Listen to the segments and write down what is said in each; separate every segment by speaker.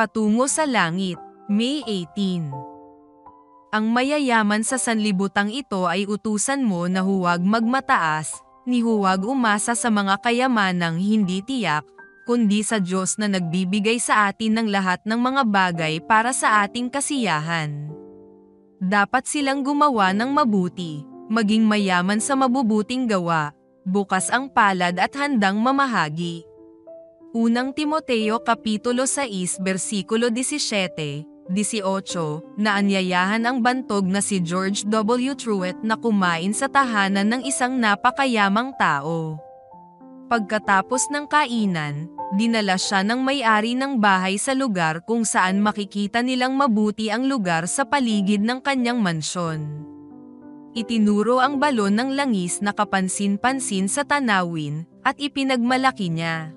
Speaker 1: Patungo sa langit, May 18. Ang mayayaman sa sanlibutang ito ay utusan mo na huwag magmataas, ni huwag umasa sa mga kayamanang hindi tiyak, kundi sa Diyos na nagbibigay sa atin ng lahat ng mga bagay para sa ating kasiyahan. Dapat silang gumawa ng mabuti, maging mayaman sa mabubuting gawa, bukas ang palad at handang mamahagi. Unang Timoteo Kapitulo 6 versikulo 17, 18, na anyayahan ang bantog na si George W. Truett na kumain sa tahanan ng isang napakayamang tao. Pagkatapos ng kainan, dinala siya ng may-ari ng bahay sa lugar kung saan makikita nilang mabuti ang lugar sa paligid ng kanyang mansyon. Itinuro ang balon ng langis na kapansin-pansin sa tanawin, at ipinagmalaki niya.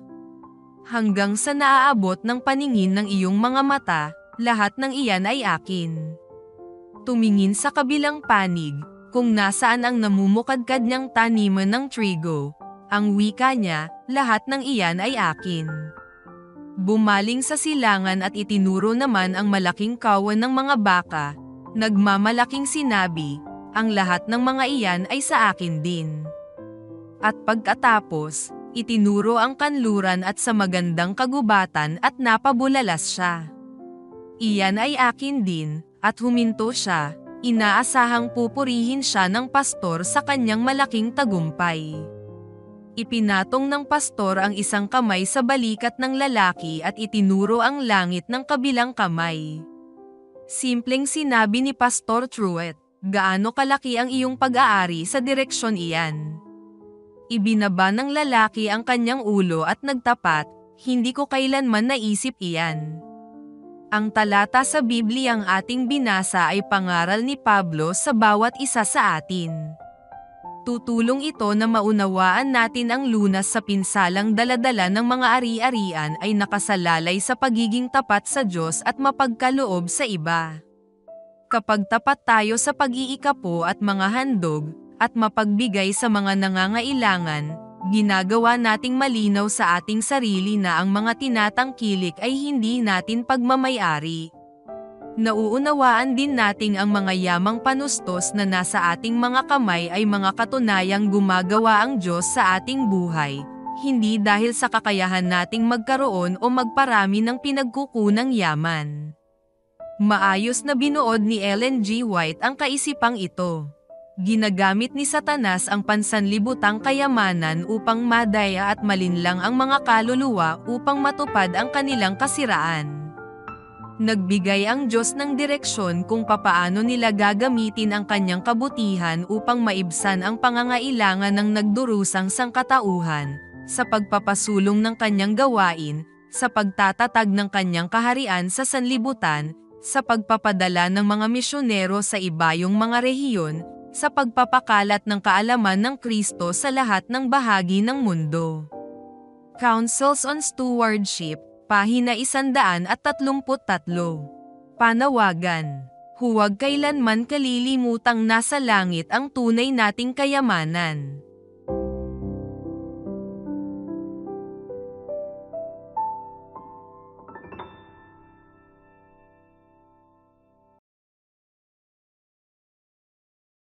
Speaker 1: Hanggang sa naaabot ng paningin ng iyong mga mata, lahat ng iyan ay akin. Tumingin sa kabilang panig, kung nasaan ang namumukadkad niyang taniman ng trigo. Ang wika niya, lahat ng iyan ay akin. Bumaling sa silangan at itinuro naman ang malaking kawan ng mga baka. Nagmamalaking sinabi, ang lahat ng mga iyan ay sa akin din. At pagkatapos, itinuro ang kanluran at sa magandang kagubatan at napabulalas siya. Iyan ay akin din, at huminto siya, inaasahang pupurihin siya ng pastor sa kanyang malaking tagumpay. Ipinatong ng pastor ang isang kamay sa balikat ng lalaki at itinuro ang langit ng kabilang kamay. Simpleng sinabi ni Pastor Truett, gaano kalaki ang iyong pag-aari sa direksyon iyan. Ibinaba ng lalaki ang kanyang ulo at nagtapat, hindi ko kailanman naisip iyan. Ang talata sa Bibliyang ating binasa ay pangaral ni Pablo sa bawat isa sa atin. Tutulong ito na maunawaan natin ang lunas sa pinsalang daladala ng mga ari-arian ay nakasalalay sa pagiging tapat sa Diyos at mapagkaloob sa iba. Kapag tapat tayo sa pag-iikapo at mga handog, at mapagbigay sa mga nangangailangan, ginagawa nating malinaw sa ating sarili na ang mga tinatangkilik ay hindi natin pagmamay-ari. Nauunawaan din nating ang mga yamang panustos na nasa ating mga kamay ay mga katunayang gumagawa ang Diyos sa ating buhay, hindi dahil sa kakayahan nating magkaroon o magparami ng pinagkukunang yaman. Maayos na binuod ni Ellen G. White ang kaisipang ito. Ginagamit ni Satanas ang pansanlibutang kayamanan upang madaya at malinlang ang mga kaluluwa upang matupad ang kanilang kasiraan. Nagbigay ang Diyos ng direksyon kung papaano nila gagamitin ang kanyang kabutihan upang maibsan ang pangangailangan ng nagdurusang sangkatauhan, sa pagpapasulong ng kanyang gawain, sa pagtatatag ng kanyang kaharian sa sanlibutan, sa pagpapadala ng mga misyonero sa ibayong mga rehiyon, sa pagpapakalat ng kaalaman ng Kristo sa lahat ng bahagi ng mundo. Counsels on Stewardship, pahina 133. Panawagan. Huwag kailanman kalilimutang nasa langit ang tunay nating kayamanan.